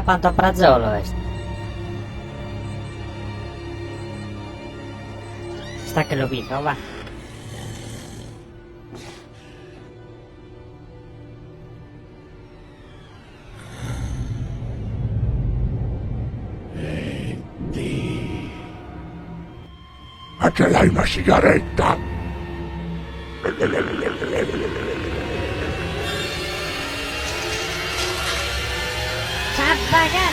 pantoprazolo esto. Está que lo viejo, va. Ma ce l'hai una sigaretta? Zappaga!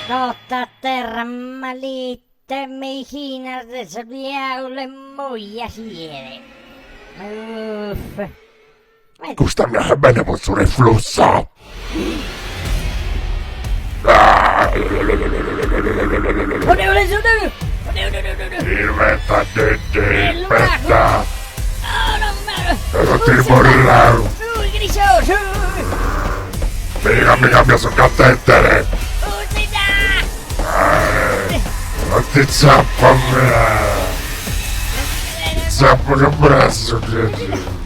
Rotta a terra, malita, mejinas de diablo en muy asiere. Uff. Questa mia bene posso reflusso! Oneole sono! Diventa Didi, aspetta! Oh, non me lo... Non ti morirà! Grisoso! Mica sono cattettere! Uscita! Non ti zappa a me! Zappa che braccio, Didi!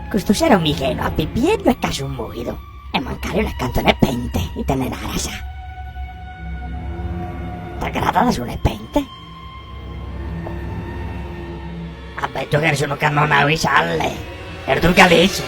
Questo era un micheno a pipì e due caso un murido. E mancare una cantone pente e te ne narasa. T'aggrada sulle pente? Vabbè, tu che sono cannona i salle. E tu calice.